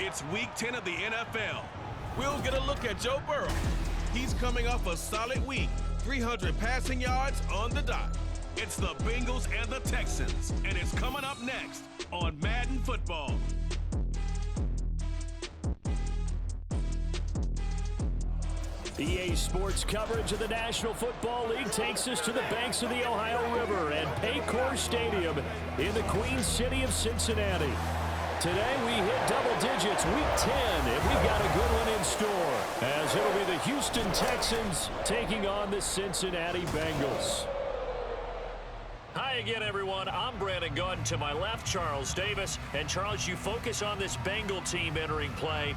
It's Week 10 of the NFL. We'll get a look at Joe Burrow. He's coming off a solid week, 300 passing yards on the dot. It's the Bengals and the Texans, and it's coming up next on Madden Football. EA Sports coverage of the National Football League takes us to the banks of the Ohio River at Paycor Stadium in the Queen City of Cincinnati. Today we hit double digits, Week 10, and we've got a good one in store, as it'll be the Houston Texans taking on the Cincinnati Bengals. Hi again, everyone. I'm Brandon Gunn. To my left, Charles Davis. And Charles, you focus on this Bengal team entering play.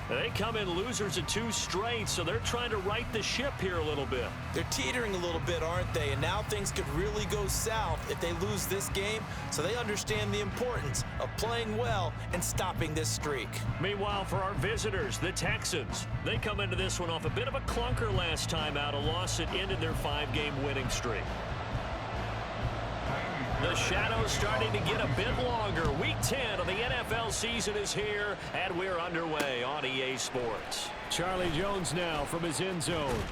They come in losers of 2 straight, so they're trying to right the ship here a little bit. They're teetering a little bit, aren't they? And now things could really go south if they lose this game, so they understand the importance of playing well and stopping this streak. Meanwhile, for our visitors, the Texans, they come into this one off a bit of a clunker last time out, a loss that ended their 5-game winning streak. The shadows starting to get a bit longer. Week 10 of the NFL season is here, and we're underway on EA Sports. Charlie Jones now from his end zone.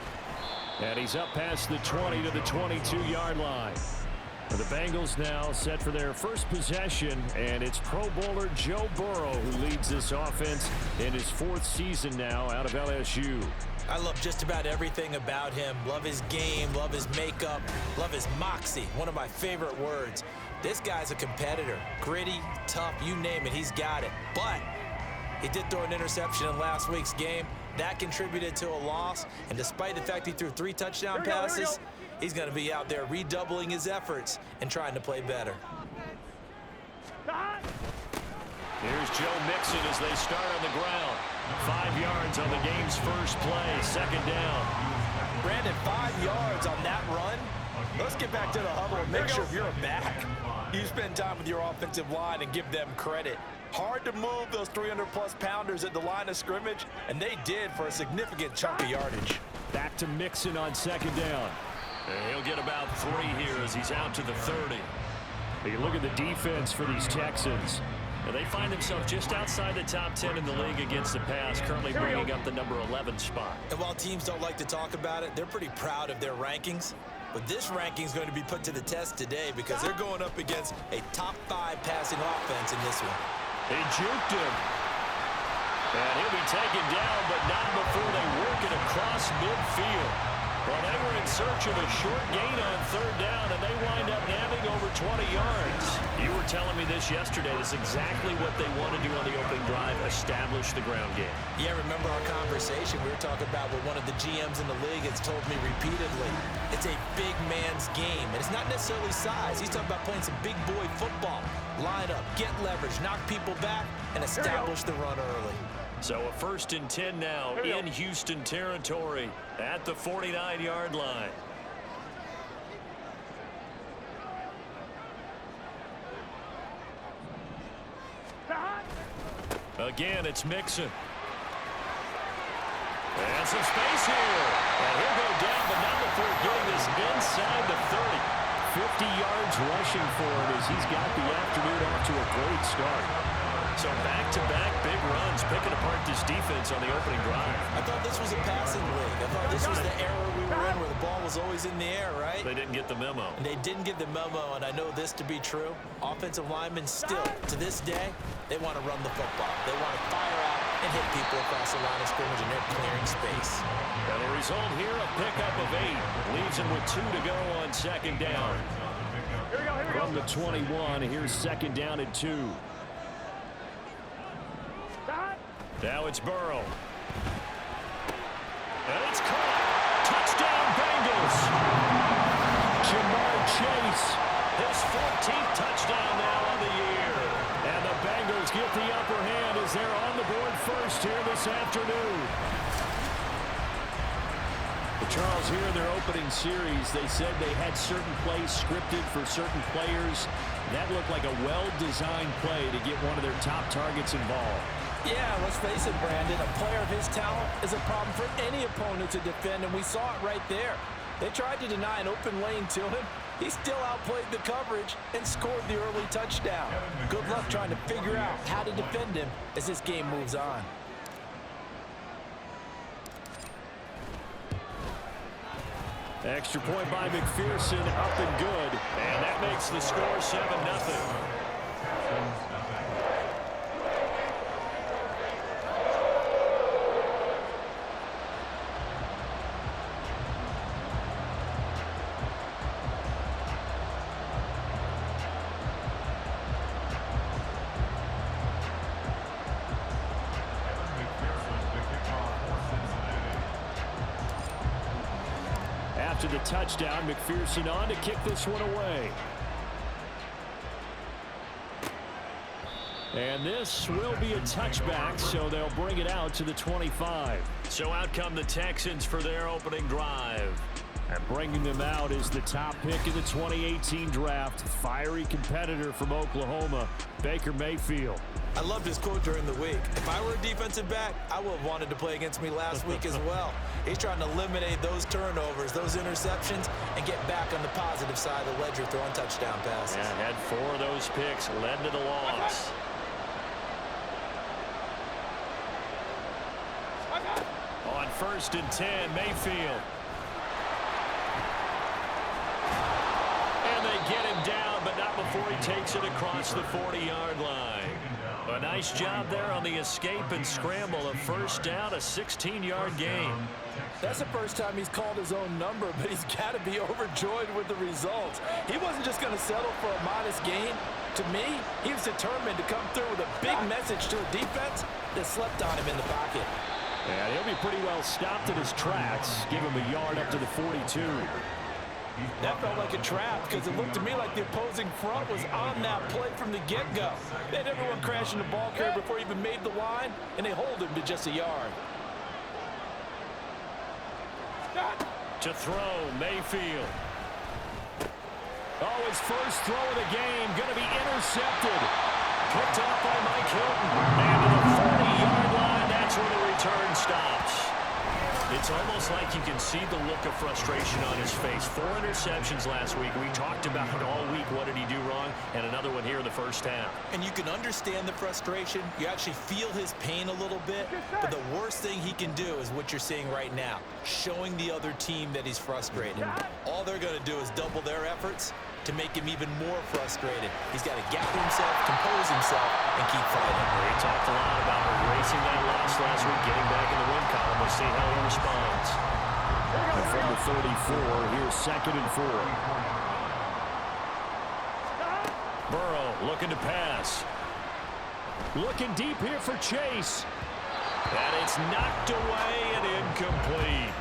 And he's up past the 20 to the 22-yard line. The Bengals now set for their first possession, and it's Pro Bowler Joe Burrow who leads this offense in his 4th season now out of LSU. I love just about everything about him. Love his game, love his makeup, love his moxie, one of my favorite words. This guy's a competitor. Gritty, tough, you name it, he's got it. But he did throw an interception in last week's game. That contributed to a loss, and despite the fact he threw 3 touchdown passes, he's going to be out there redoubling his efforts and trying to play better. Here's Joe Mixon as they start on the ground. 5 yards on the game's first play, 2nd down. Brandon, 5 yards on that run. Let's get back to the huddle and make sure you're back. You spend time with your offensive line and give them credit. Hard to move those 300-plus pounders at the line of scrimmage, and they did for a significant chunk of yardage. Back to Mixon on 2nd down. And he'll get about 3 here as he's out to the 30. You look at the defense for these Texans. And they find themselves just outside the top 10 in the league against the pass, currently bringing up the number 11 spot. And while teams don't like to talk about it, they're pretty proud of their rankings. But this ranking is going to be put to the test today because they're going up against a top 5 passing offense in this one. They juked him. And he'll be taken down, but not before they work it across midfield. Well, they were in search of a short gain on 3rd down, and they wind up nabbing over 20 yards. You were telling me this yesterday. This is exactly what they want to do on the opening drive, establish the ground game. Yeah, remember our conversation we were talking about what one of the GMs in the league has told me repeatedly. It's a big man's game, and it's not necessarily size. He's talking about playing some big boy football. Line up, get leverage, knock people back, and establish the run early. So a 1st and 10 now in Houston territory at the 49-yard line. Again, it's Mixon. And some space here. And he'll go down, but not before getting this inside the 30. 50 yards rushing for him as he's got the afternoon off to a great start. So back-to-back big runs, picking apart this defense on the opening drive. I thought this was a passing league. I thought this was the era we were in where the ball was always in the air, right? They didn't get the memo. And they didn't get the memo, and I know this to be true. Offensive linemen still, to this day, they want to run the football. They want to fire out and hit people across the line of scrimmage, and they're clearing space. And the result here, a pickup of 8. Leaves him with 2 to go on 2nd down. From the 21, here's 2nd down and 2. Now it's Burrow. And it's caught. Touchdown, Bengals. Jamar Chase. His 14th touchdown now on the year. And the Bengals get the upper hand as they're on the board first here this afternoon. Charles, here in their opening series, they said they had certain plays scripted for certain players. That looked like a well-designed play to get one of their top targets involved. Yeah, let's face it, Brandon. A player of his talent is a problem for any opponent to defend, and we saw it right there. They tried to deny an open lane to him, He still outplayed the coverage and scored the early touchdown. Good luck trying to figure out how to defend him as this game moves on. Extra point by McPherson, up and good. And that makes the score 7-0. After the touchdown, McPherson on to kick this one away. And this will be a touchback, so they'll bring it out to the 25. So out come the Texans for their opening drive. And bringing them out is the top pick in the 2018 draft, fiery competitor from Oklahoma, Baker Mayfield. I loved his quote during the week. If I were a defensive back, I would have wanted to play against me last week as well. He's trying to eliminate those turnovers, those interceptions, and get back on the positive side of the ledger throwing touchdown passes. Yeah, had 4 of those picks, led to the loss. On 1st and 10, Mayfield. And they get him down, but not before he takes it across the 40-yard line. A nice job there on the escape and scramble. A first down, a 16-yard gain. That's the first time he's called his own number, but he's got to be overjoyed with the results. He wasn't just going to settle for a modest gain. To me, he was determined to come through with a big message to a defense that slept on him in the pocket. And he'll be pretty well stopped in his tracks. Give him a yard up to the 42. That felt like a trap because it looked to me like the opposing front was on that play from the get-go. They had everyone crashing the ball carrier before he even made the line, and they hold him to just a yard. To throw, Mayfield. Oh, his first throw of the game going to be intercepted. Picked off by Mike Hilton. And to the 40-yard line, that's where the return stops. It's almost like you can see the look of frustration on his face. 4 interceptions last week. We talked about it all week. What did he do wrong? And another one here in the first half. And you can understand the frustration. You actually feel his pain a little bit. But the worst thing he can do is what you're seeing right now, showing the other team that he's frustrated. All they're going to do is double their efforts to make him even more frustrated. He's got to gather himself, compose himself, and keep fighting. He talked a lot about erasing that loss last week, getting back in the win column. We'll see how he responds. And from the 34, here's 2nd and 4. Burrow looking to pass. Looking deep here for Chase. And it's knocked away and incomplete.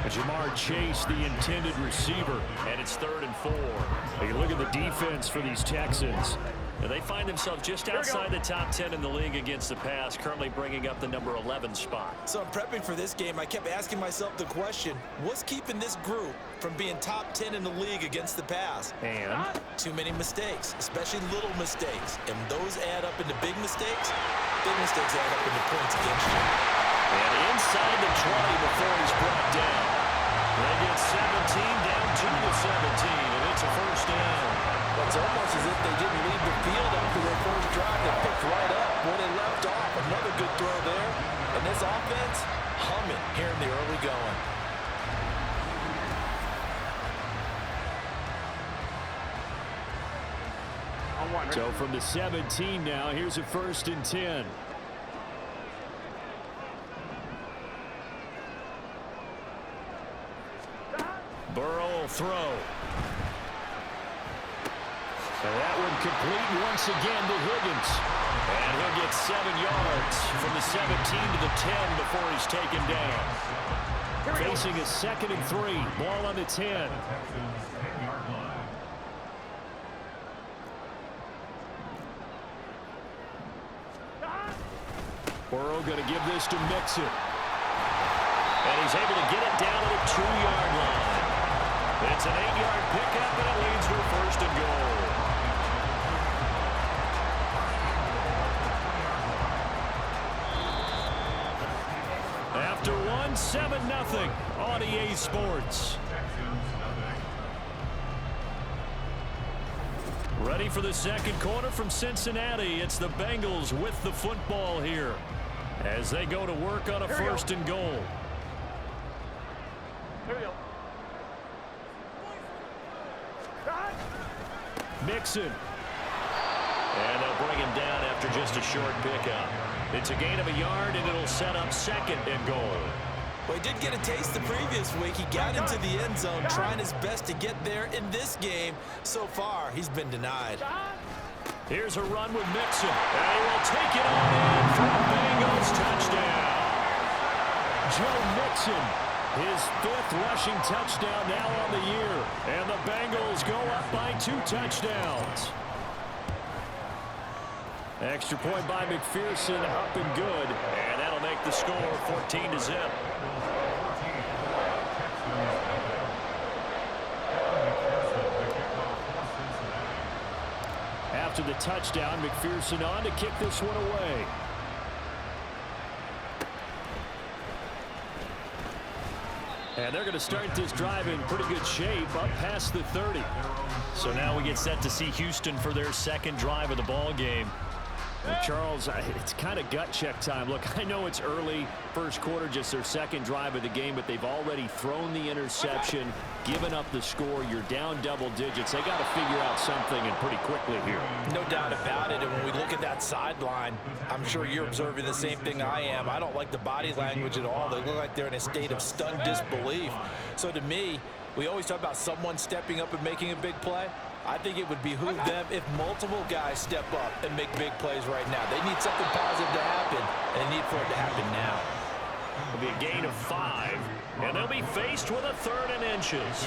Jamar Chase, the intended receiver. And it's 3rd and 4. You look at the defense for these Texans. And they find themselves just outside the top 10 in the league against the pass, currently bringing up the number 11 spot. So in prepping for this game, I kept asking myself the question, what's keeping this group from being top 10 in the league against the pass? And too many mistakes, especially little mistakes. And those add up into big mistakes. Big mistakes add up into points against you. And inside the 20 before he's brought down. They get 17 down to the 17, and it's a first down. It's almost as if they didn't leave the field after their first drive. They picked right up where they left off. Another good throw there. And this offense, humming here in the early going. so from the 17 now, here's a 1st and 10. Burrow will throw. And that one complete once again to Higgins. And he'll get 7 yards from the 17 to the 10 before he's taken down. Facing a 2nd and 3. Ball on the 10. Burrow going to give this to Mixon. And he's able to get it down to the 2-yard line. It's an 8-yard pickup, and it leads to a 1st and goal. After one, 7-0 on EA Sports. Ready for the second quarter from Cincinnati. It's the Bengals with the football here as they go to work on a first and goal. Here we go. Mixon. And they'll bring him down after just a short pickup. It's a gain of a yard, and it'll set up second and goal. Well, he did get a taste the previous week. He got into the end zone trying his best to get there in this game. So far, he's been denied. Here's a run with Mixon. And he will take it on in for a Bengals touchdown. Joe Mixon, his 5th rushing touchdown now on the year. And the Bengals go up by 2 touchdowns. Extra point by McPherson, up and good. And that'll make the score 14-0. After the touchdown, McPherson on to kick this one away. And they're going to start this drive in pretty good shape, up past the 30. So now we get set to see Houston for their second drive of the ball game. Charles, it's kind of gut check time. Look, I know it's early, first quarter, just their second drive of the game, but they've already thrown the interception, given up the score. You're down double digits. They got to figure out something, and pretty quickly here. No doubt about it. And when we look at that sideline, I'm sure you're observing the same thing I am. I don't like the body language at all. They look like they're in a state of stunned disbelief. So to me, we always talk about someone stepping up and making a big play. I think it would behoove them if multiple guys step up and make big plays right now. They need something positive to happen, and they need for it to happen now. It'll be a gain of 5, and they'll be faced with a 3rd and inches.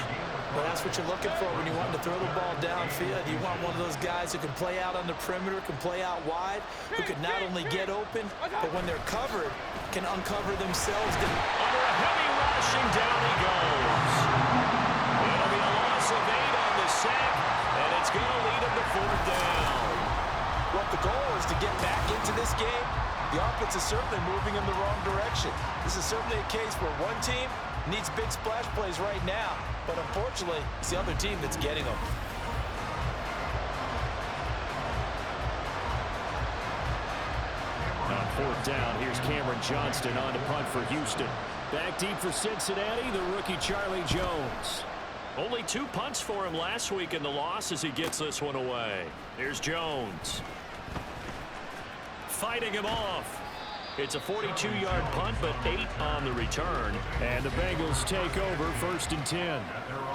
Well, that's what you're looking for when you want to throw the ball downfield. You want one of those guys who can play out on the perimeter, can play out wide, who can not only get open, but when they're covered, can uncover themselves. Under a heavy rush, and down he goes. It'll be a loss of 8 on the sack. And it's going to lead him to 4th down. Well, the goal is to get back into this game. The offense is certainly moving in the wrong direction. This is certainly a case where one team needs big splash plays right now. But unfortunately, it's the other team that's getting them. On 4th down, here's Cameron Johnston on to punt for Houston. Back deep for Cincinnati, the rookie Charlie Jones. Only 2 punts for him last week in the loss as he gets this one away. Here's Jones. Fighting him off. It's a 42-yard punt, but 8 on the return. And the Bengals take over 1st and 10.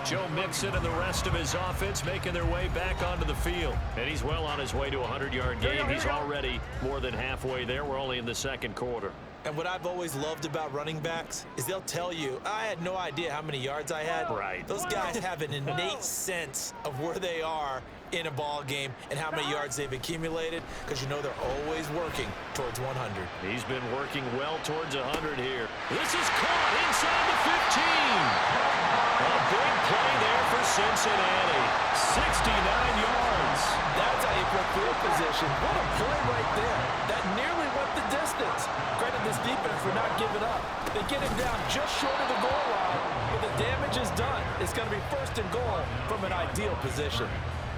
Joe Mixon and the rest of his offense making their way back onto the field. And he's well on his way to a 100-yard game. He's already more than halfway there. We're only in the second quarter. And what I've always loved about running backs is they'll tell you, I had no idea how many yards I had. Right. Those guys have an innate sense of where they are in a ball game and how many yards they've accumulated, because you know they're always working towards 100. He's been working well towards 100 here. This is caught inside the 15. A big play there for Cincinnati. 69 yards. That's how you put field position. What a play right there. That nearly went the distance. Credit this defense for not giving up. They get him down just short of the goal line, but the damage is done. It's going to be 1st and goal from an ideal position.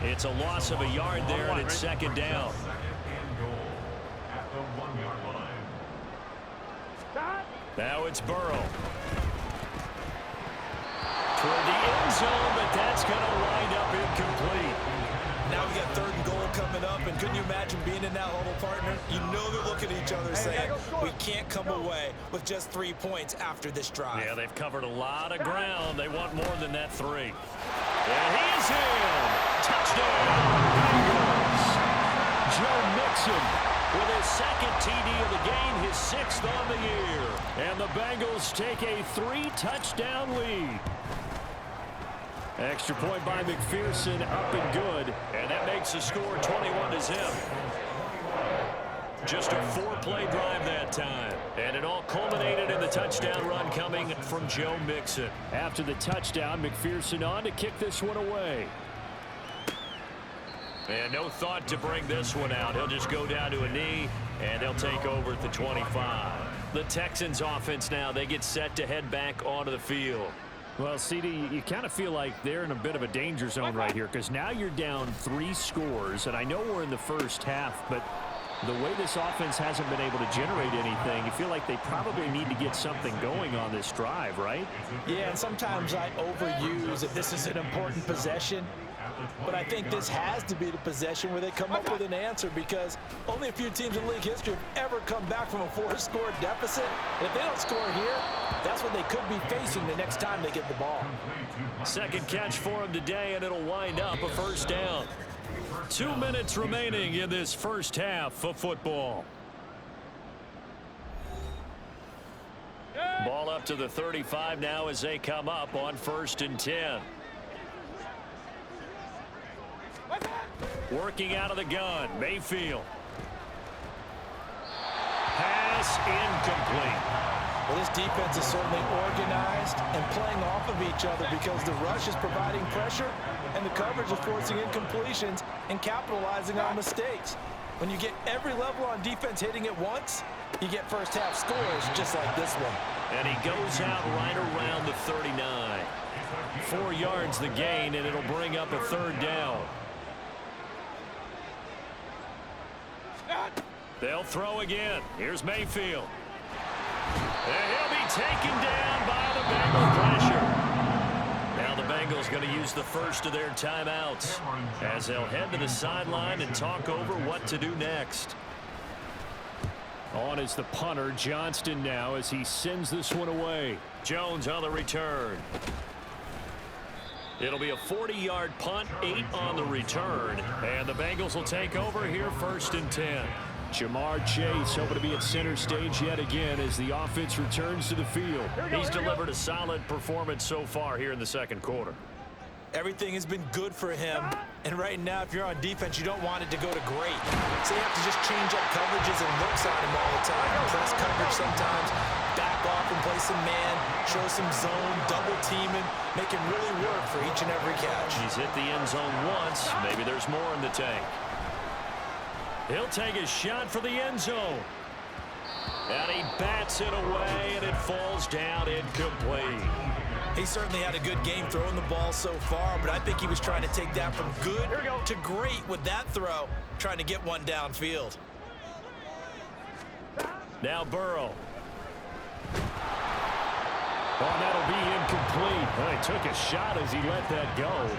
It's a loss of a yard there, and it's 2nd down. Now it's Burrow. Toward the end zone, but that's going to wind up incomplete. Now we got 3rd and goal coming up, and couldn't you imagine being in that huddle, partner? You know they're looking at each other saying, we can't come away with just 3 points after this drive. Yeah, they've covered a lot of ground. They want more than that 3. And he's in. Touchdown, Bengals. Joe Mixon with his 2nd TD of the game, his 6th on the year. And the Bengals take a 3-touchdown lead. Extra point by McPherson, up and good. And that makes the score 21-0. Just a 4-play drive that time. And it all culminated in the touchdown run coming from Joe Mixon. After the touchdown, McPherson on to kick this one away. And no thought to bring this one out. He'll just go down to a knee, and they'll take over at the 25. The Texans offense now, they get set to head back onto the field. Well, CD, you kind of feel like they're in a bit of a danger zone right here because now you're down 3 scores, and I know we're in the first half, but the way this offense hasn't been able to generate anything, you feel like they probably need to get something going on this drive, right? Yeah, and sometimes I overuse that this is an important possession. But I think this has to be the possession where they come up with an answer because only a few teams in league history have ever come back from a 4-score deficit. And if they don't score here, that's what they could be facing the next time they get the ball. Second catch for him today, and it'll wind up a first down. 2 minutes remaining in this first half of football. Ball up to the 35 now as they come up on 1st and 10. Working out of the gun, Mayfield. Pass incomplete. Well, this defense is certainly organized and playing off of each other because the rush is providing pressure and the coverage is forcing incompletions and capitalizing on mistakes. When you get every level on defense hitting it once, you get first half scores just like this one. And he goes out right around the 39. 4 yards the gain, and it'll bring up a 3rd down. They'll throw again. Here's Mayfield. And he'll be taken down by the Bengal pressure. Now the Bengals going to use the first of their timeouts as they'll head to the sideline and talk over what to do next. On is the punter, Johnston, now as he sends this one away. Jones on the return. It'll be a 40-yard punt, 8 on the return, and the Bengals will take over here 1st and 10. Jamar Chase hoping to be at center stage yet again as the offense returns to the field. He's delivered a solid performance so far here in the second quarter. Everything has been good for him, and right now if you're on defense you don't want it to go to great. So you have to just change up coverages and looks on him all the time. Press coverage sometimes, back off and play some man, show some zone, double teaming, make him really work for each and every catch. He's hit the end zone once. Maybe there's more in the tank. He'll take a shot for the end zone. And he bats it away, and it falls down incomplete. He certainly had a good game throwing the ball so far, but I think he was trying to take that from good to great with that throw, trying to get one downfield. Now Burrow. Oh, that'll be incomplete. Well, he took a shot as he let that go.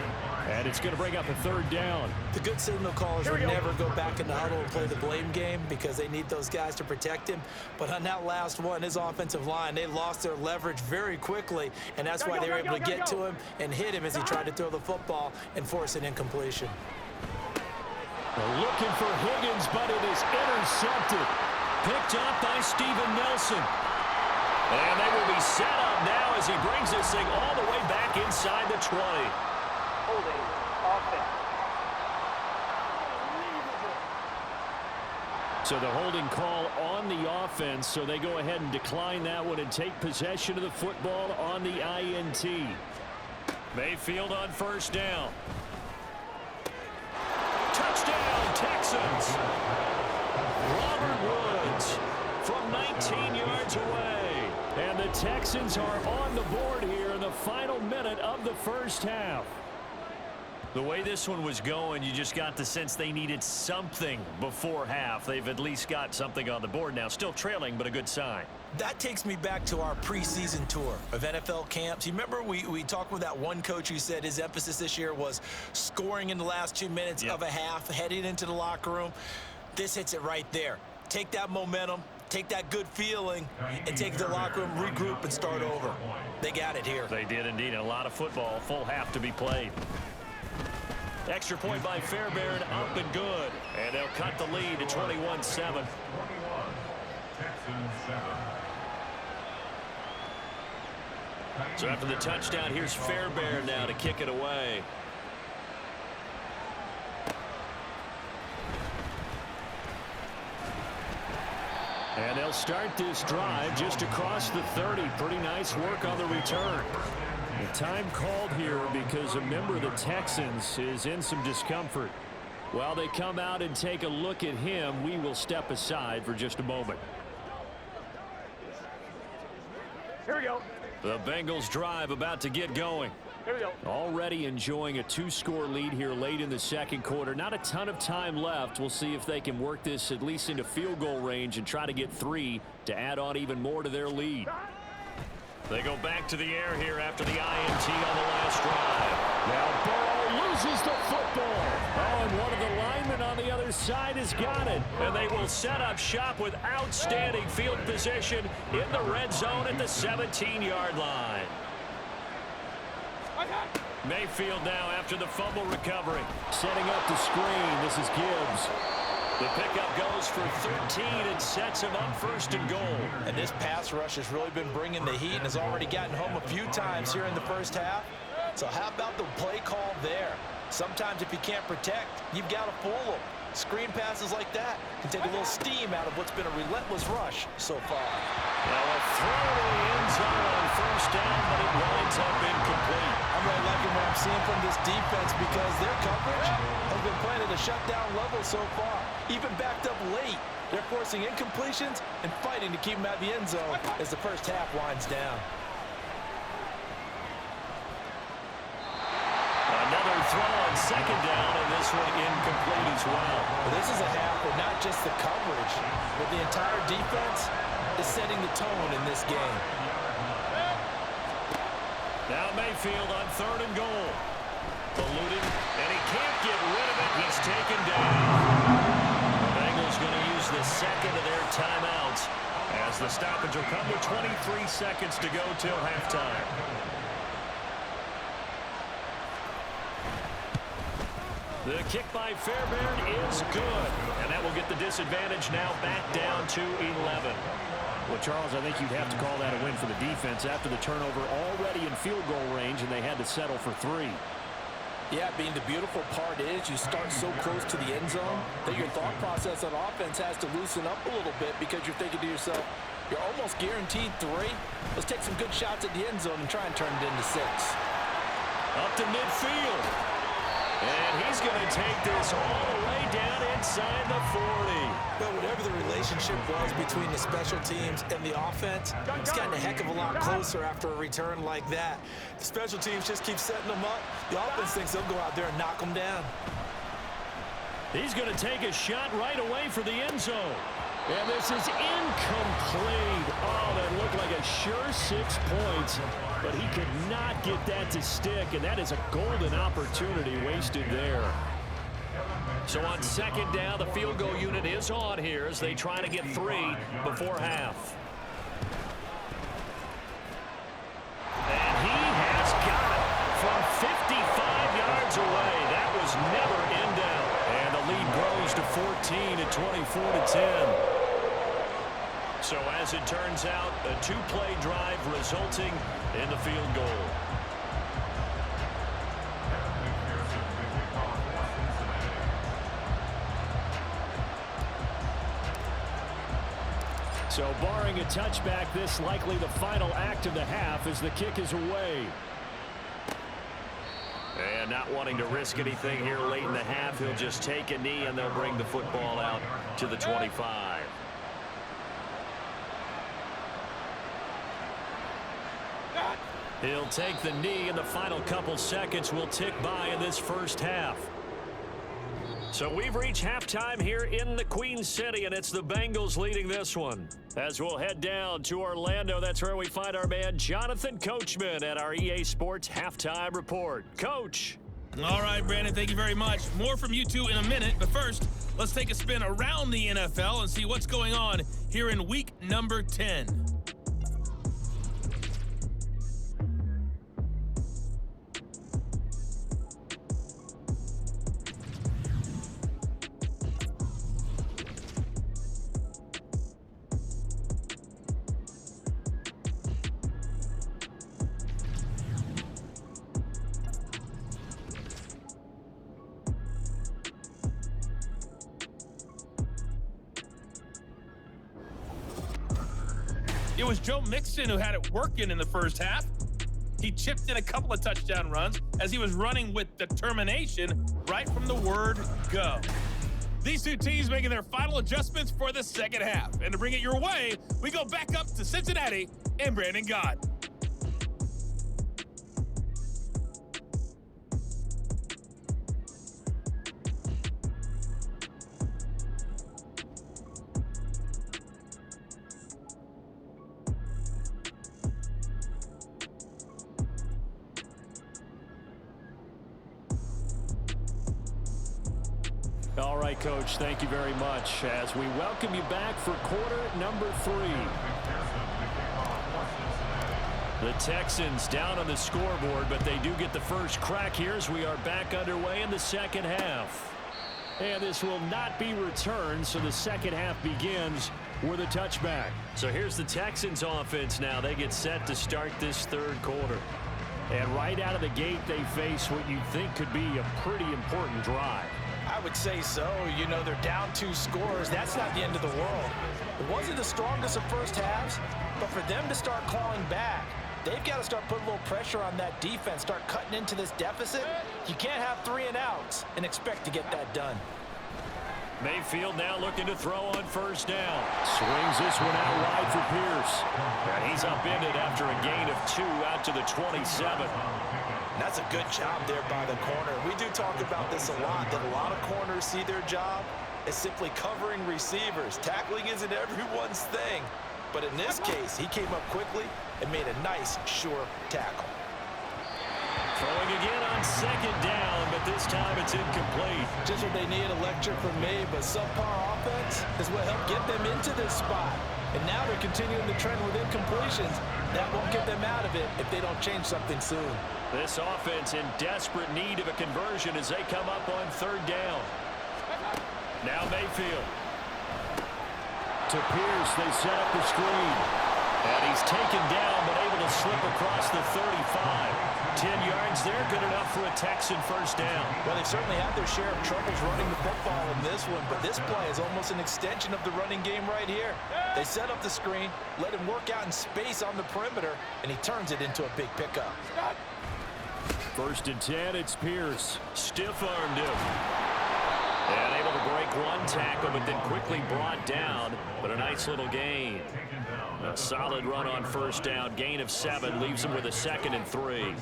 And it's going to bring up a 3rd down. The good signal callers would never go back in the huddle and play the blame game because they need those guys to protect him. But on that last one, his offensive line, they lost their leverage very quickly, and that's why they were able to get to him and hit him as he tried to throw the football and force an incompletion. They're looking for Higgins, but it is intercepted. Picked up by Steven Nelson. And they will be set up now as he brings this thing all the way back inside the 20. Holding offense. So the holding call on the offense, so they go ahead and decline that one and take possession of the football on the INT. Mayfield on 1st down. Touchdown, Texans. Robert Woods from 19 yards away. And the Texans are on the board here in the final minute of the first half. The way this one was going, you just got the sense they needed something before half. They've at least got something on the board now. Still trailing, but a good sign. That takes me back to our preseason tour of NFL camps. You remember we talked with that one coach who said his emphasis this year was scoring in the last 2 minutes of a half, heading into the locker room. This hits it right there. Take that momentum, take that good feeling, and take the locker room, regroup, and start over. They got it here. They did indeed. A lot of football, full half to be played. Extra point by Fairbairn, up and good. And they'll cut the lead to 21-7. So after the touchdown, here's Fairbairn now to kick it away. And they'll start this drive just across the 30. Pretty nice work on the return. The time called here because a member of the Texans is in some discomfort. While they come out and take a look at him, we will step aside for just a moment. Here we go. The Bengals drive about to get going. Here we go. Already enjoying a 2-score lead here late in the second quarter. Not a ton of time left. We'll see if they can work this at least into field goal range and try to get 3 to add on even more to their lead. They go back to the air here after the INT on the last drive. Now Burrow loses the football. Oh, and one of the linemen on the other side has got it. And they will set up shop with outstanding field position in the red zone at the 17-yard line. Mayfield now after the fumble recovery. Setting up the screen. This is Gibbs. The pickup goes for 13 and sets him up first and goal. And this pass rush has really been bringing the heat and has already gotten home a few times here in the first half. So how about the play call there? Sometimes if you can't protect, you've got to fool them. Screen passes like that can take a little steam out of what's been a relentless rush so far. Now a throw to the end zone on first down, but it winds up incomplete. I'm really liking what I'm seeing from this defense because their coverage has been playing at a shutdown level so far. Even backed up late, they're forcing incompletions and fighting to keep them out of the end zone as the first half winds down. Another throw on second down, and this one incomplete as well. This is a half where not just the coverage, but the entire defense is setting the tone in this game. Now Mayfield on third and goal. Eluding, and he can't get rid of it. He's taken down. The Bengals going to use the second of their timeouts as the stoppage will come with 23 seconds to go till halftime. The kick by Fairbairn is good, and that will get the disadvantage now back down to 11. Well, Charles, I think you'd have to call that a win for the defense after the turnover already in field goal range, and they had to settle for 3. Yeah, being the beautiful part is you start so close to the end zone that your thought process on offense has to loosen up a little bit because you're thinking to yourself, you're almost guaranteed 3. Let's take some good shots at the end zone and try and turn it into 6. Up to midfield. And he's going to take this all the way down inside the 40. But whatever the relationship was between the special teams and the offense, it's gotten a heck of a lot closer after a return like that. The special teams just keep setting them up. The offense thinks they'll go out there and knock them down. He's going to take a shot right away for the end zone. And this is incomplete. Oh, that looked like a sure 6 points. But he could not get that to stick, and that is a golden opportunity wasted there. So on second down, the field goal unit is on here as they try to get 3 before half. And he has got it from 55 yards away. That was never in doubt. And the lead grows to 14 at 24-10. So as it turns out, a 2-play drive resulting in the field goal. So barring a touchback, this likely the final act of the half as the kick is away. And not wanting to risk anything here late in the half, he'll just take a knee and they'll bring the football out to the 25. He'll take the knee, and the final couple seconds will tick by in this first half. So we've reached halftime here in the Queen City, and it's the Bengals leading this one. As we'll head down to Orlando, that's where we find our man Jonathan Coachman at our EA Sports Halftime Report. Coach. All right, Brandon, thank you very much. More from you two in a minute, but first, let's take a spin around the NFL and see what's going on here in week number 10. It was Joe Mixon who had it working in the first half. He chipped in a couple of touchdown runs as he was running with determination right from the word go. These two teams making their final adjustments for the second half. And to bring it your way, we go back up to Cincinnati and Brandon Gott. All right, Coach, thank you very much as we welcome you back for quarter number 3. The Texans down on the scoreboard, but they do get the first crack here as we are back underway in the second half. And this will not be returned, so the second half begins with a touchback. So here's the Texans offense now. They get set to start this third quarter. And right out of the gate, they face what you think could be a pretty important drive. I would say so. You know, they're down 2 scores. That's not the end of the world. It wasn't the strongest of first halves, but for them to start clawing back, they've got to start putting a little pressure on that defense, start cutting into this deficit. You can't have 3 and outs and expect to get that done. Mayfield now looking to throw on first down. Swings this one out wide for Pierce. And he's upended after a gain of 2 out to the 27. That's a good job there by the corner. We do talk about this a lot, that a lot of corners see their job as simply covering receivers. Tackling isn't everyone's thing. But in this case, he came up quickly and made a nice, sure tackle. Throwing again on second down, but this time it's incomplete. Just what they need, a lecture from me, but subpar offense is what helped get them into this spot. And now they're continuing the trend with incompletions. That won't get them out of it if they don't change something soon. This offense in desperate need of a conversion as they come up on third down. Now Mayfield. To Pierce, they set up the screen. And he's taken down, but able to slip across the 35. 10 yards there, good enough for a Texan first down. Well, they've certainly had their share of troubles running the football in this one, but this play is almost an extension of the running game right here. They set up the screen, let him work out in space on the perimeter, and he turns it into a big pickup. First and 10, it's Pierce. Stiff-armed him. And able to break one tackle, but then quickly brought down. But a nice little gain. A solid run on first down. Gain of 7 leaves him with a 2nd and 3.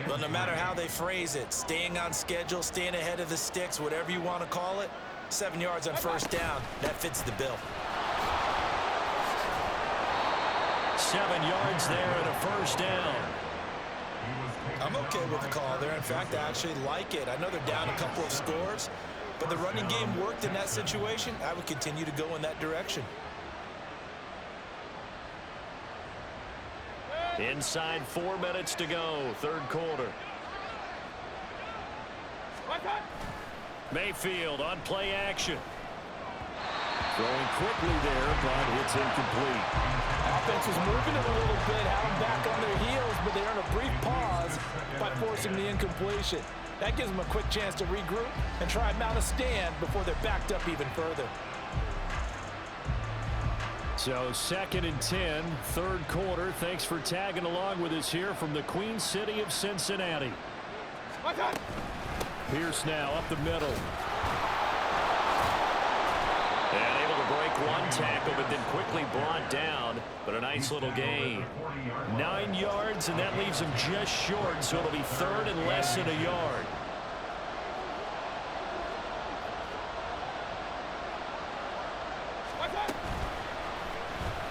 Well, no matter how they phrase it, staying on schedule, staying ahead of the sticks, whatever you want to call it, 7 yards on first down, that fits the bill. 7 yards there and a first down. I'm okay with the call there. In fact, I actually like it. I know they're down a couple of scores, but the running game worked in that situation. I would continue to go in that direction. Inside 4 minutes to go, third quarter. Mayfield on play action. Throwing quickly there, but it's incomplete. Offense was moving it a little bit, had them back on their heels, but they earned a brief pause by forcing the incompletion. That gives them a quick chance to regroup and try and mount a stand before they're backed up even further. So 2nd and 10, third quarter. Thanks for tagging along with us here from the Queen City of Cincinnati. Pierce now up the middle. And able to break one tackle, but then quickly brought down. But a nice little gain. 9 yards, and that leaves him just short, so it'll be 3rd and less than a yard.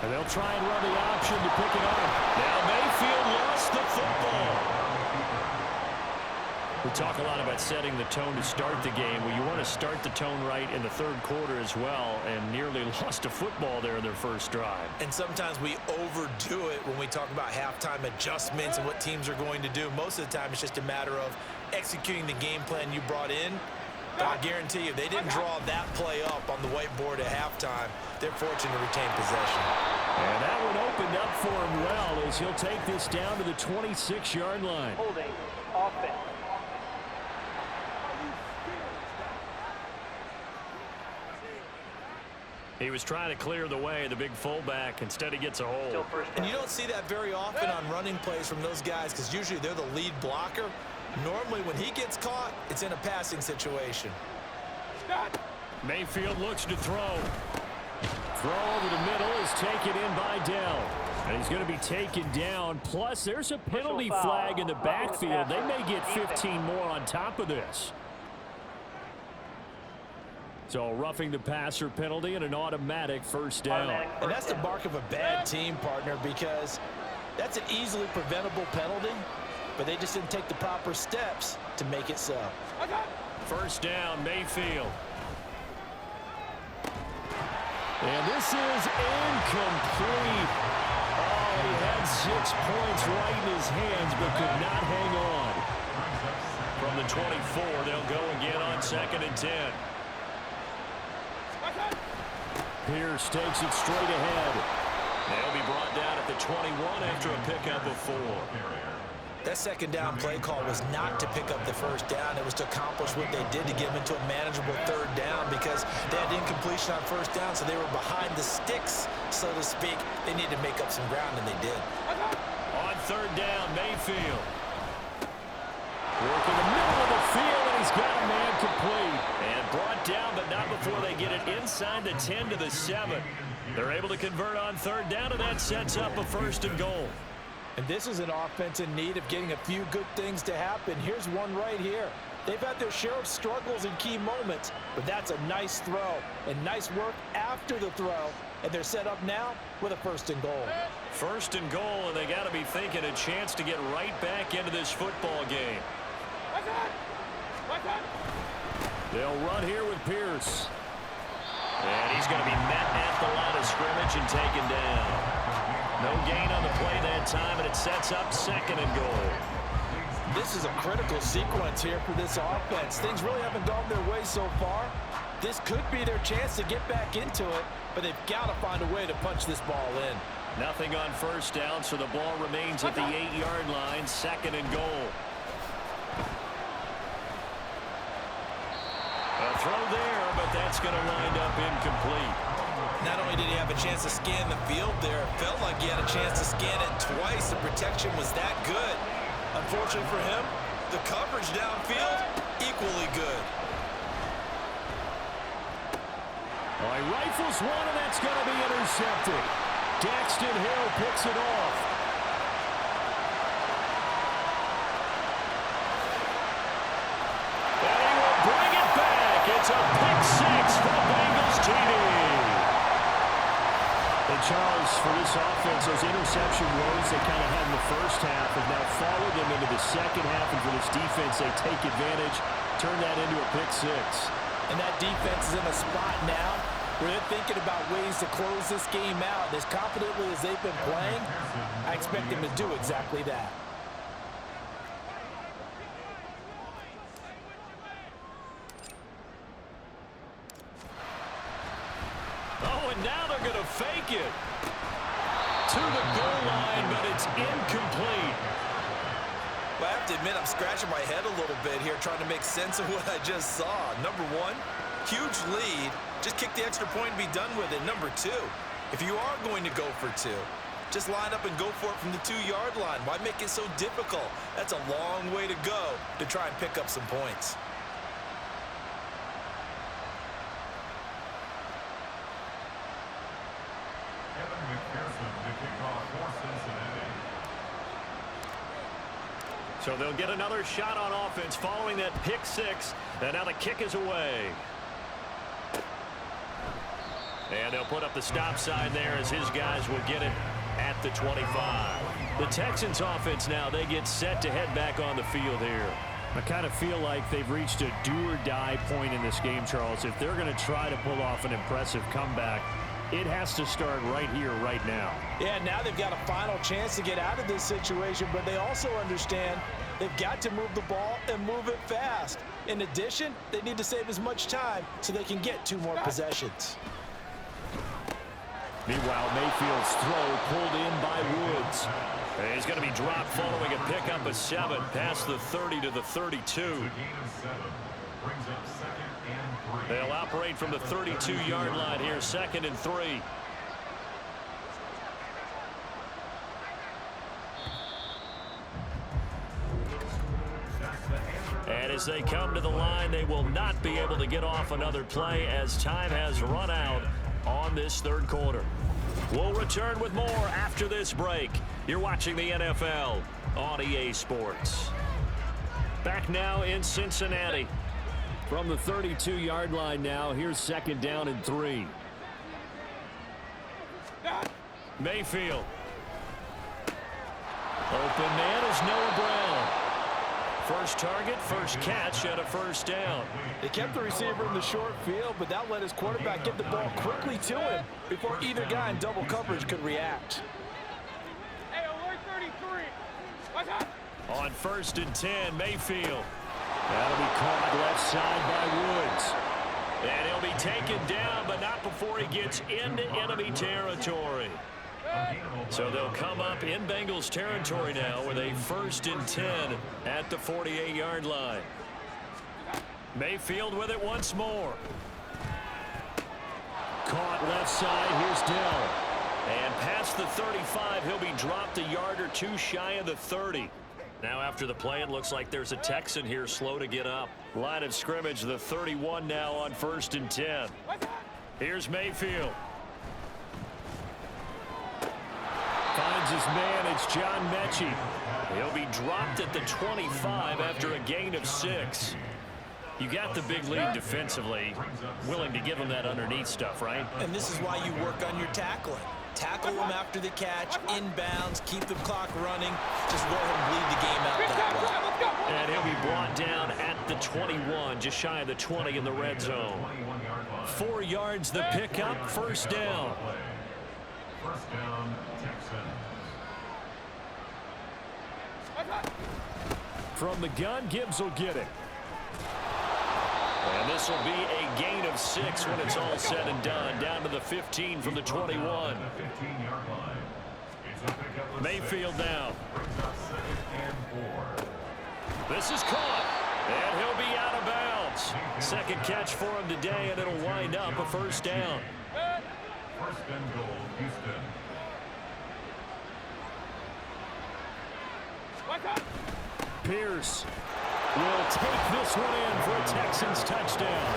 And they'll try and run the option to pick it up. Now Mayfield lost the football. We talk a lot about setting the tone to start the game. Well, you want to start the tone right in the third quarter as well, and nearly lost a football there in their first drive. And sometimes we overdo it when we talk about halftime adjustments and what teams are going to do. Most of the time, it's just a matter of executing the game plan you brought in. But I guarantee you, they didn't draw that play up on the whiteboard at halftime. They're fortunate to retain possession. And that one opened up for him well as he'll take this down to the 26-yard line. Holding offense. He was trying to clear the way, the big fullback. Instead, he gets a hold. And you don't see that very often on running plays from those guys because usually they're the lead blocker. Normally, when he gets caught, it's in a passing situation. Mayfield looks to throw. Throw over the middle is taken in by Dell. And he's going to be taken down. Plus, there's a penalty flag in the backfield. They may get 15 more on top of this. So roughing the passer penalty and an automatic first down. And that's the mark of a bad team, partner, because that's an easily preventable penalty, but they just didn't take the proper steps to make it so. First down, Mayfield. And this is incomplete. Oh, he had 6 points right in his hands, but could not hang on. From the 24, they'll go again on 2nd and 10. Pierce takes it straight ahead. They'll be brought down at the 21 after a pickup of 4. That second down play call was not to pick up the first down. It was to accomplish what they did to get them into a manageable 3rd down because they had incompletion on 1st down, so they were behind the sticks, so to speak. They needed to make up some ground, and they did. On 3rd down, Mayfield. Working the middle of the field, and he's got a man complete. And brought down, but not before they get it inside the 10 to the 7. They're able to convert on 3rd down, and that sets up a 1st and goal. And this is an offense in need of getting a few good things to happen. Here's one right here. They've had their share of struggles in key moments, but that's a nice throw and nice work after the throw. And they're set up now with a 1st and goal. 1st and goal, and they got to be thinking a chance to get right back into this football game. They'll run here with Pierce. And he's going to be met at the line of scrimmage and taken down. No gain on the play that time, and it sets up 2nd and goal. This is a critical sequence here for this offense. Things really haven't gone their way so far. This could be their chance to get back into it, but they've got to find a way to punch this ball in. Nothing on 1st down, so the ball remains at the 8-yard line, 2nd and goal. A throw there, but that's going to wind up incomplete. Not only did he have a chance to scan the field there, it felt like he had a chance to scan it twice. The protection was that good. Unfortunately for him, the coverage downfield, equally good. Well, he rifles one, and that's going to be intercepted. Daxton Hill picks it off. And he will bring it back. It's a pick 6 for the Bengals TD. And Charles, for this offense, those interception woes they kind of had in the first half have now followed them into the second half, and for this defense, they take advantage, turn that into a pick 6. And that defense is in a spot now where they're thinking about ways to close this game out. As confidently as they've been playing, I expect them to do exactly that. Oh, and now they're going to fake it to the goal line, but it's incomplete. Well, I have to admit, I'm scratching my head a little bit here trying to make sense of what I just saw. Number one, huge lead. Just kick the extra point and be done with it. Number two, if you are going to go for 2, just line up and go for it from the 2-yard line. Why make it so difficult? That's a long way to go to try and pick up some points. So they'll get another shot on offense following that pick 6. And now the kick is away. And they'll put up the stop sign there as his guys will get it at the 25. The Texans offense now, they get set to head back on the field here. I kind of feel like they've reached a do-or-die point in this game, Charles. If they're going to try to pull off an impressive comeback, it has to start right here, right now. Yeah, now they've got a final chance to get out of this situation, but they also understand they've got to move the ball and move it fast. In addition, they need to save as much time so they can get 2 more possessions. Meanwhile, Mayfield's throw pulled in by Woods. And he's going to be dropped following a pickup of 7 past the 30 to the 32. They'll operate from the 32-yard line here, 2nd and 3. And as they come to the line, they will not be able to get off another play as time has run out on this 3rd quarter. We'll return with more after this break. You're watching the NFL on EA Sports. Back now in Cincinnati. From the 32-yard line now, here's 2nd down and 3. Mayfield. Open man is Noah Brown. First target, first catch, and a first down. They kept the receiver in the short field, but that let his quarterback get the ball quickly to him before either guy in double coverage could react. Hey, alert 33. What's up? On 1st and 10, Mayfield. That'll be caught left side by Woods. And he'll be taken down, but not before he gets into enemy territory. So they'll come up in Bengals territory now with a 1st and 10 at the 48-yard line. Mayfield with it once more. Caught left side. Here's Dell. And past the 35, he'll be dropped a yard or two shy of the 30. Now after the play, it looks like there's a Texan here slow to get up. Line of scrimmage, the 31 now on 1st and 10. Here's Mayfield. Finds his man. It's John Mechie. He'll be dropped at the 25 after a gain of 6. You got the big lead defensively. Willing to give him that underneath stuff, right? And this is why you work on your tackling. Tackle them after the catch, inbounds, keep the clock running. Just go ahead and bleed the game out that way. And he'll be brought down at the 21, just shy of the 20 in the red zone. 4 yards the pickup, first down. First down, Texans. From the gun, Gibbs will get it. And this will be a gain of 6 when it's all said and done. Down to the 15 from the 21. Mayfield now. This is caught. And he'll be out of bounds. Second catch for him today, and it'll wind up a first down. First and goal, Houston. Pierce will take this one in for a Texans touchdown.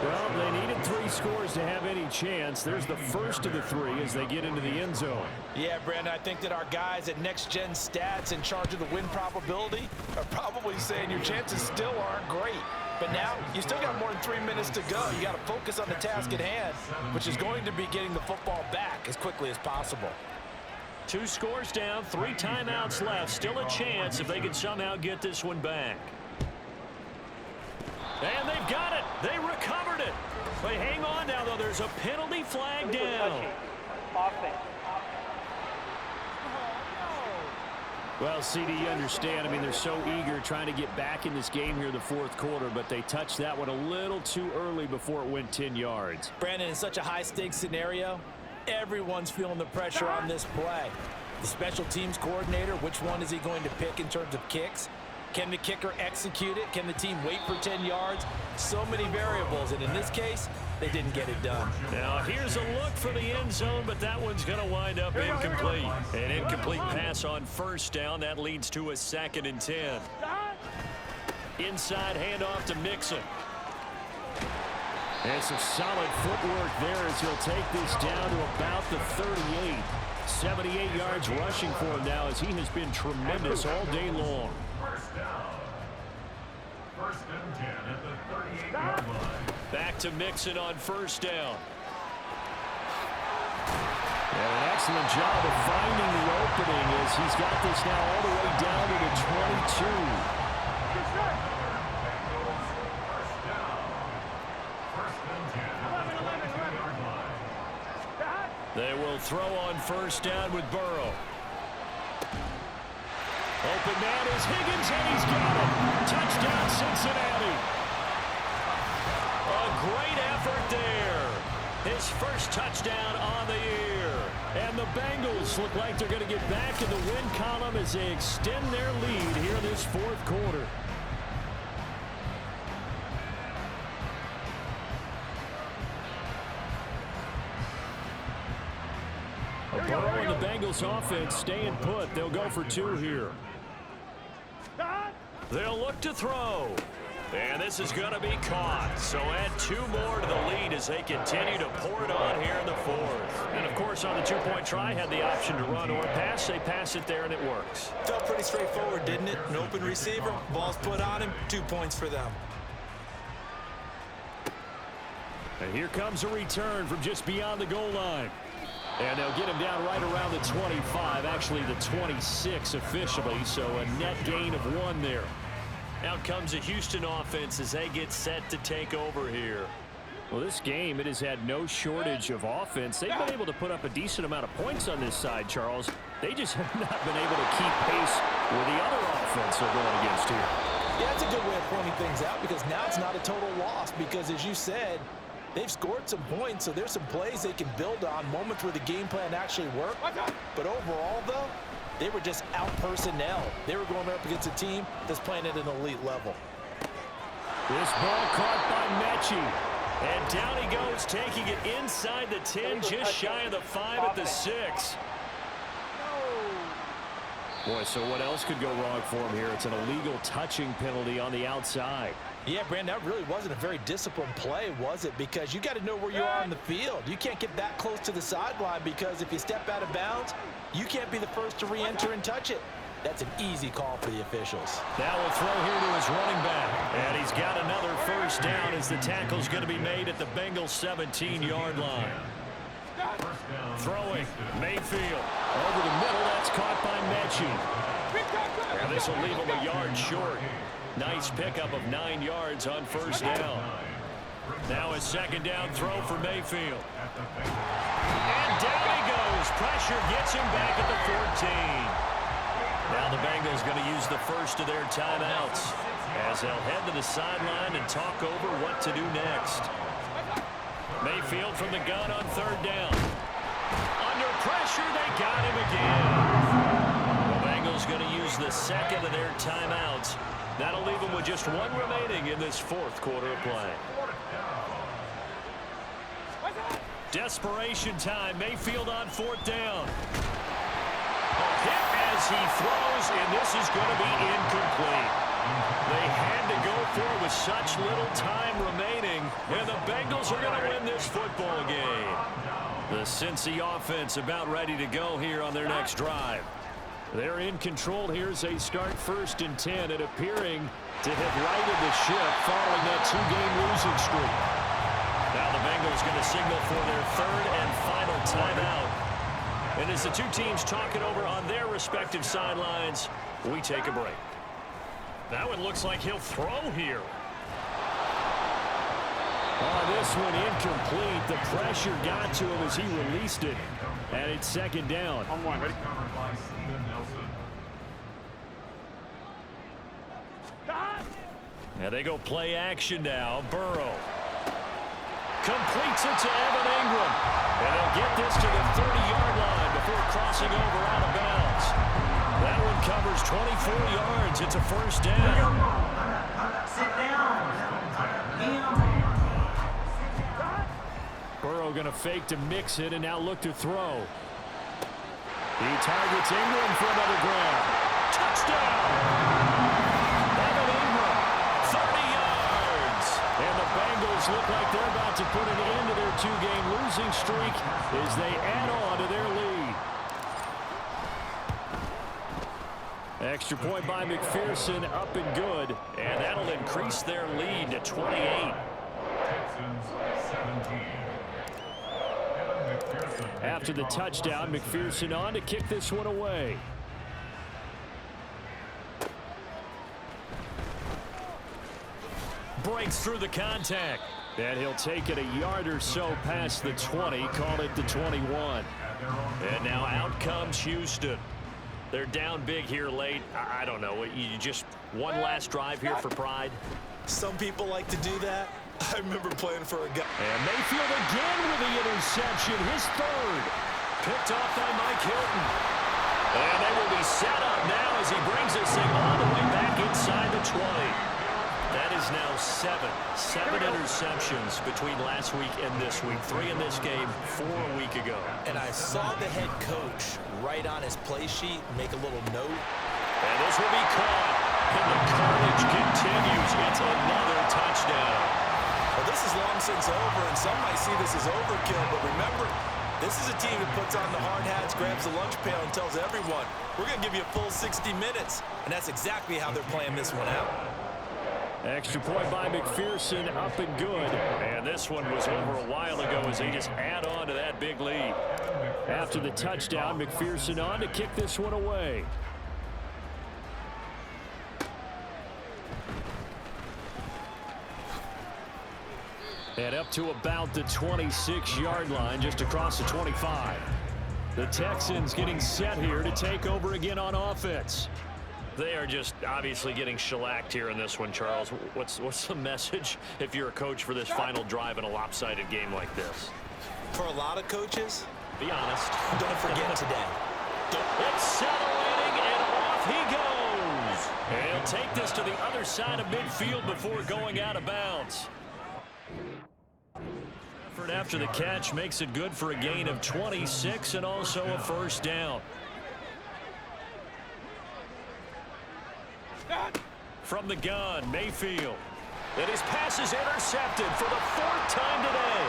Well, they needed 3 scores to have any chance. There's the first of the 3 as they get into the end zone. Yeah, Brandon, I think that our guys at Next Gen Stats in charge of the win probability are probably saying your chances still aren't great. But now you still got more than 3 minutes to go. You got to focus on the task at hand, which is going to be getting the football back as quickly as possible. 2 scores down, 3 timeouts left. Still a chance if they can somehow get this one back. And they've got it. They recovered it. But hang on now, though. There's a penalty flag down. Offense. Well, CD, you understand. I mean, they're so eager trying to get back in this game here in the 4th quarter, but they touched that one a little too early before it went 10 yards. Brandon, in such a high-stakes scenario, everyone's feeling the pressure on this play. The special teams coordinator, which one is he going to pick in terms of kicks? Can the kicker execute it? Can the team wait for 10 yards? So many variables, and in this case, they didn't get it done. Now, here's a look for the end zone, but that one's going to wind up incomplete. An incomplete pass on first down. That leads to a 2nd and 10. Inside handoff to Mixon. And some solid footwork there as he'll take this down to about the 38. 78 yards rushing for him now as he has been tremendous all day long. First down. First and 10 at the 38-yard line. Back to Mixon on first down. And an excellent job of finding the opening as he's got this now all the way down to the 22. They will throw on first down with Burrow. Open man is Higgins, and he's got it. Touchdown, Cincinnati. A great effort there. His first touchdown on the year. And the Bengals look like they're going to get back in the win column as they extend their lead here in this 4th quarter. Burrow and the Bengals offense staying put. They'll go for 2 here. They'll look to throw. And this is going to be caught. So add 2 more to the lead as they continue to pour it on here in the 4th. And, of course, on the 2-point try, had the option to run or pass. They pass it there, and it works. Felt pretty straightforward, didn't it? An open receiver, ball's put on him, 2 points for them. And here comes a return from just beyond the goal line. And they'll get him down right around the 25, actually the 26 officially, so a net gain of 1 there. Out comes a Houston offense as they get set to take over here. Well, this game, it has had no shortage of offense. They've been able to put up a decent amount of points on this side, Charles. They just have not been able to keep pace with the other offense they're going against here. Yeah, it's a good way of pointing things out because now it's not a total loss because, as you said, they've scored some points, so there's some plays they can build on, moments where the game plan actually worked. But overall, though, they were just out-personnel. They were going up against a team that's playing at an elite level. This ball caught by Mechie. And down he goes, taking it inside the 10, just shy of the 5 at the 6. Boy, so what else could go wrong for him here? It's an illegal touching penalty on the outside. Yeah, Brandon, that really wasn't a very disciplined play, was it? Because you got to know where you are on the field. You can't get that close to the sideline because if you step out of bounds, you can't be the first to re-enter and touch it. That's an easy call for the officials. Now we'll throw here to his running back. And he's got another first down as the tackle's going to be made at the Bengals' 17-yard line. Throwing, Mayfield. Over the middle, that's caught by Mechie. And this will leave him a yard short. Nice pickup of 9 yards on first down. Now a second down throw for Mayfield. And down he goes. Pressure gets him back at the 14. Now the Bengals going to use the first of their timeouts as they'll head to the sideline and talk over what to do next. Mayfield from the gun on third down. Under pressure, they got him again. The Bengals going to use the second of their timeouts. That'll leave them with just one remaining in this fourth quarter of play. Desperation time. Mayfield on fourth down. A hit as he throws, and this is going to be incomplete. They had to go for it with such little time remaining, and the Bengals are going to win this football game. The Cincy offense about ready to go here on their next drive. They're in control here as they start 1st and 10 and appearing to have righted the ship following that 2-game losing streak. Now the Bengals going to signal for their third and final timeout. And as the two teams talk it over on their respective sidelines, we take a break. That one looks like he'll throw here. This one incomplete. The pressure got to him as he released it. And it's second down. On one. Ready? Now they go play action now. Burrow completes it to Evan Ingram. And they'll get this to the 30-yard line before crossing over out of bounds. That one covers 24 yards. It's a first down. Sit down. Burrow going to fake to mix it and now look to throw. He targets Ingram for another grab. Touchdown! Evan Ingram, 30 yards. And the Bengals look like they're about to put an end to their 2-game losing streak as they add on to their lead. Extra point by McPherson, up and good. And that'll increase their lead to 28. Texans 17. After the touchdown, McPherson on to kick this one away. Breaks through the contact. And he'll take it a yard or so past the 20, call it the 21. And now out comes Houston. They're down big here late. I don't know. You just one last drive here for pride. Some people like to do that. I remember playing for a guy. And Mayfield again with the interception, his third. Picked off by Mike Hilton. And they will be set up now as he brings this thing all the way back inside the 20. That is now seven interceptions between last week and this week. 3 in this game, 4 a week ago. And I saw the head coach write on his play sheet, make a little note. And this will be caught. And the carnage continues. It's another touchdown. Well, this is long since over, and some might see this as overkill, but remember, this is a team that puts on the hard hats, grabs the lunch pail, and tells everyone, we're going to give you a full 60 minutes. And that's exactly how they're playing this one out. Extra point by McPherson, up and good. And this one was over a while ago as they just add on to that big lead. After the touchdown, McPherson on to kick this one away. And up to about the 26-yard line, just across the 25. The Texans getting set here to take over again on offense. They are just obviously getting shellacked here in this one, Charles. What's the message if you're a coach for this final drive in a lopsided game like this? For a lot of coaches, be honest. don't forget today. Accelerating, and off he goes. And he'll take this to the other side of midfield before going out of bounds. Effort after the catch makes it good for a gain of 26 and also a first down. From the gun, Mayfield. And his pass is intercepted for the 4th time today.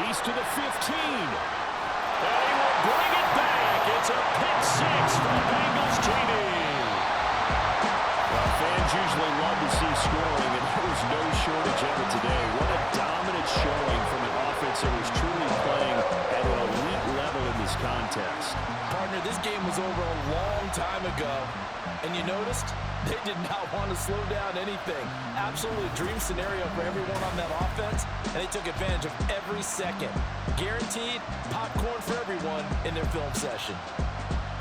He's to the 15. And he will bring it back. It's a pick 6 for the Bengals TD. Well, fans usually love to see scoring, and there was no shortage of it today. What a dominant showing from an offense that was truly playing at an elite level in this contest. Partner, this game was over a long time ago. And you noticed they did not want to slow down anything. Absolutely dream scenario for everyone on that offense, and they took advantage of every second. Guaranteed popcorn for everyone in their film session.